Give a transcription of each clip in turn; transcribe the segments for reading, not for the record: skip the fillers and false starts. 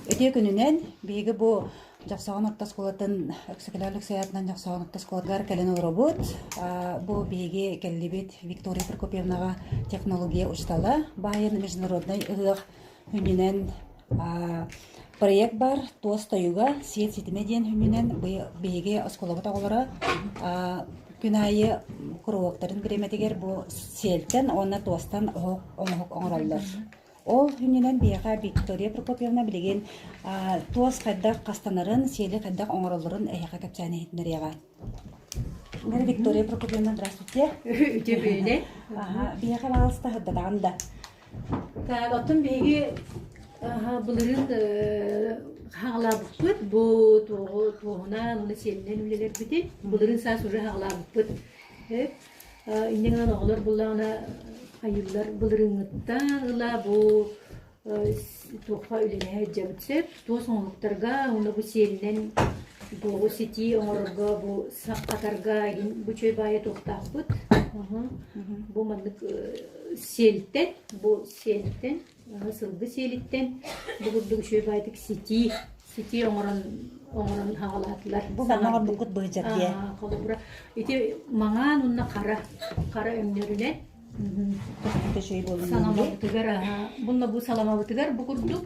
Өте күнінен бейгі бұл жақсаған ортас қолатын өксікілерлік саятынан жақсаған ортас қолатығар кәлін ұрабыт. Бұл бейге кәлібет Виктория Прокопьевнаға технология ұштала. Байын международный ұғық хүнінен проект бар. Тоз тойуға сет сетіме дейін хүнінен бейге ұсколабыта олары күн айы күруақтарын біреметегер бұл селттен, оны тостан оңық оңыралдар. Ол хүнінен бейға Виктория Прокопьевна білеген туас қайдақ қастанарын, селі қайдақ оңыраларын әйіға көпсәне етіндер еға. Мен Виктория Прокопьевна, здравствуйте. Үте бөйлі. Бейға бағалысты ғыддағанда. Отын бейге бұлырын хағалабық бұд, бұл туғынан, оны селінен үлелер бүді, бұлырын сас ұры хағалабық бұд. Иннен оғылар бұлағына айылдар бұлырыңыттан ұла бұл туққа үлене жабытсеп, туа соңлықтарға, оны бұл селінен бұл сети оңырға, бұл саққатарға бұл чөй байы тоқтақ бұд. Бұл маңдық селіттен, бұл селіттен, сылғы селіттен, бұл күрдігі чөй байдық сети оңырын хағалатылар. Бұл маңағар бұқыт бұғы жәрге. Ете маңан ұнна қара өмнерінен салама бұтығар. Бұнна бұл салама бұтығар бұл күрдік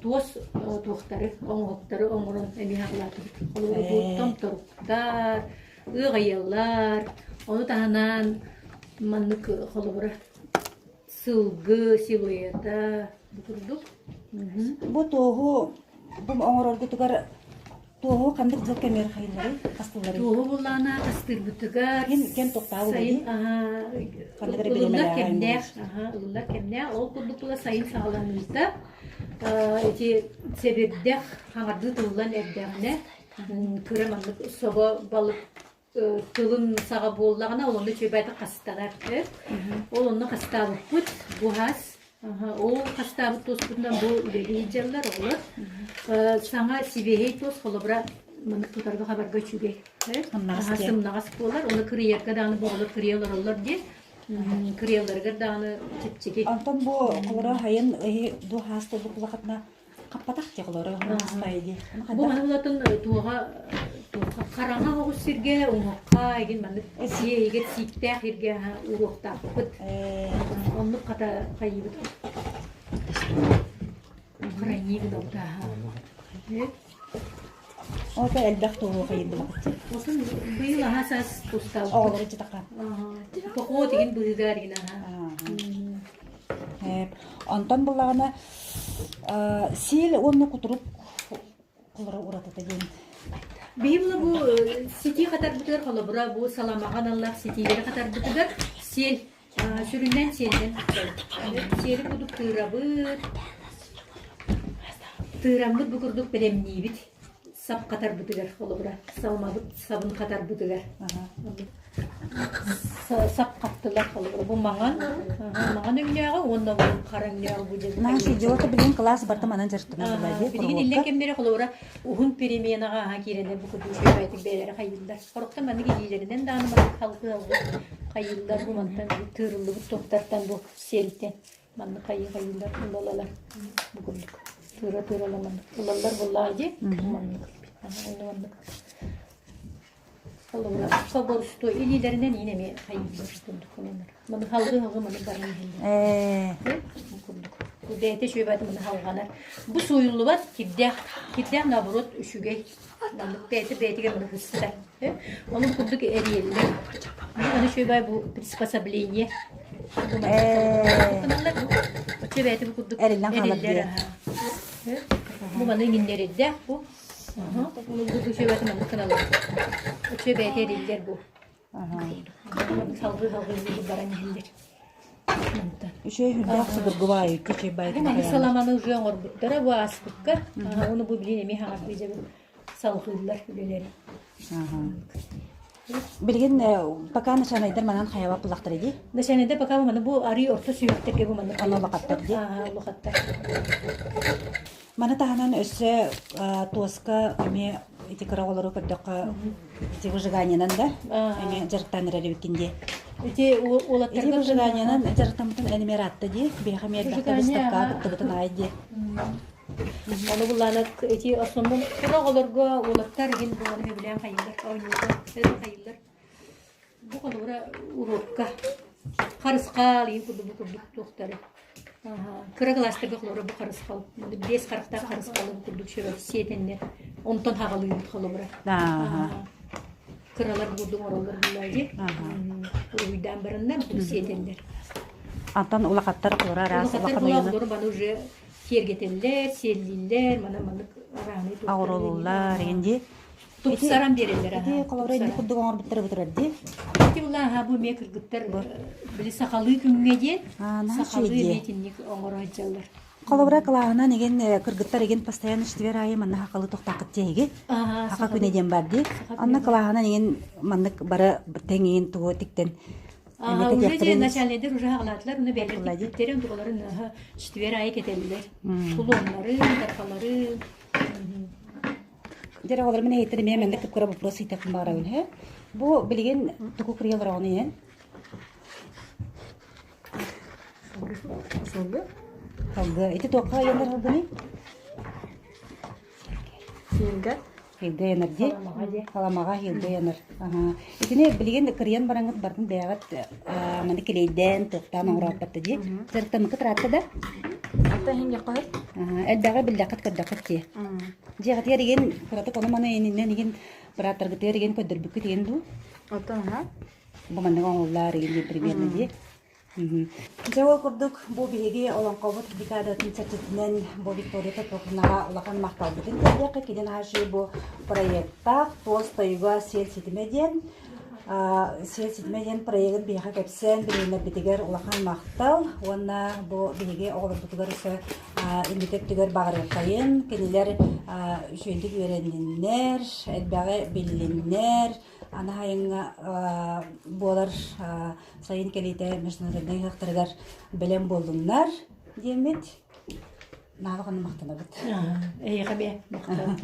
туос туықтары, оңғықтары оңырын әме хағалатыр. Бұл томтұрықтар, ұғайалар, оны тағынан маңнық қолыбыра сылғы, силуета бұл күрдік. Бұл тоғы, бұл оңырорғы тұғар тоғы қандық жыл кәмер қайылары, қастылары? Тоғы бұллана қастыр бұтығар. Кен тоқтағы дейді? Ұлылар кемнәк, ол күрдік бұла сайын сағаланымызда. Себебдәк қаңарды тұлылан әрдәғіне күремандық соба балық тылын саға болағына олонда чөбәді қасталар. Ол оны қастабық бұд, бұғас. Ол қастабы тос бұндан бұл үлелі жалдар олар. Саңа сибейей тос қолыбыра мұны тұтарға қабарға чүге. Сымнағас болар, оны кірерге дағыны болар, кірелер олар де. Кірелерге дағыны чепчеге. Антон бұл қолыра хайын бұл хаста бұл құлақатына қаппатақ де қолыра қаспайды. Бұл маны болатын туға қараңа оғыз серге, оңыққа еген мәні сие егет сиіктәқ ерге ұруқтақ бұд. Онлық қата қайыбыд. Қарайнегі дауыда. Ота әлбәқ тоғы қайынды бақытты. Осын бұйыл аға сас тұстау. Оғылары жытаққа. Тоқо деген бұйылдар еген аға. Антон бұлағына сел оны құтырып қолыра ұратыды дейін. Бейімлі бұл сети қатар бұтығар қолы бұра бұл саламаған Аллах сетилері қатар бұтығар сел сүрінден селден селі бұдық тырамбыт бұқырдық білемнейбіт сап қатар бұтығар қолы бұра сабын қатар бұтығар сап қаттылар қолы бұра бұл маған өңнеға онда бұл қара өңнеға бұл жерді Наши жоғыты білген класс барды манан жырттына бұлайды. Білген иллен кемдері қолы бұра ұғын переменаға керені бұқырды үші бәйтік бәлері қайылдар. Қорықтан мәнді кейлерінен дағыны қалқы қайылдар бұл мантан тұрылы бұл тоқтартан бұл селтен. Манды қайылдар ұлалалар бұқырдық. Тұра-тұрала мандық. Ұлалар бұллайды. Мандық. Соборсто илилеринен инеме кайылдар күндүк. Маны халгы маны баран. Бәйте шөбәді мұны халғанар. Бұл сойылы бар, киддәк набырот үшіге. Бәйте мұны хыстар. Оның күндік әрелі. Оны шөбәй бұл приспособление. Бәйте бұл күндік әрелер. Бұл мұны еңіндер еддәк бұл. Бұл шөбәді мұны қыналар. Шөбәйте әрелер бұл. Халгы баран әрелер. Үшөй хүлдәк сыдырғы бай, көчей байды. Бұл саламаны жүйен орбыттара, бұл аспыққа. Оны бұл білен еме хағат бейже бұл салқылылар үлелері. Білген, пока нашанайдар манан қаява бұлақтар еді? Нашанайдар пока бұл ари орта сүйектерге бұл маны. Аны лақаттар еді? Лақаттар. Маны тағынан өсі туасқа өме этикара олары көрдіққа выжиганиянан да? Өме жарықтан әрі өткенде. Эти выжиганиянан жарықтан бұтын әнемер атты де? Бейхамер бәқті бұстыққа бұтты бұтын айды. Onu bulanık eti asomum kura olurga olaktar gin bulanı bilen hayırlar oynuyor. Hayırlar. Bu kadar urukka. Karıskal iyi kudu bu doktorı. Kıra klasta gıkları bu karıskal. 5 karıkta karıskalı kurduk şöyle sedenler. Ondan hağalıyım kalımra. Kıralar buldum oralar bulaydı. Uydan birinden bu sedenler. Антан улакаттар кылара рас Улакаттар булаглары баны уже кергетеллер, селлиллер, мана араны аурулулар энди тупсаран берелер. Ди колорен курдук оңор биттер бутурат ди. Тивла бу мекиргиттер били сакалы күнгеде, сакалы бетинник оңор ажаллар. Колобра кылаана деген кыргыттар деген постоянно иштебер айы манна хакалы токтакыт теги. Хака күнеден бар ди. Анна кылаана деген маннык бара теңин тугу тиктен. Уже начальнедер уже хагалатлар, уну берлер тугаларын иштебер айы кетелилер. Тулонлары, таркалары. Жара олар мене айтыр мен кеп кыра вопрос итеп бара бил. Бу билген тугу кырыялар аны. Солду. Kaldı. Eti toka yanlar oldu ne? Hilga. Hilga yanar di. Kalamaga hilga yanar. Etine bilgen kırıyan barangat barın dayagat mani kileyden toktan uğrap battı di. Zerta mı kıtrattı da? Ata hinga qahar. Eddaga billakat kaddakat di. Jigat yerigen kırata kono mana eninden igen baratar gıtı yerigen ködür bükü diyen du. Ata ha. Bu mandı oğullar igen primerna di. Jawab kurduk bu bihi olan kawat dikadatin çeçetinden bu Victoria Petrovna olakan maktal bütün tabiaqı kiden haşi bu proyekta postayga sel sitmeden proyekt biha kapsen birine bitiger olakan maktal ona bu bihi oğlan bitiger ise indikep tiger bağırır kayın keniler şöyle öğrenenler elbette bilinenler ana hayınga bolar sayın kelite международный хактыргар белем болдунар демет наганы мактанабыт. Эйгебе мактан.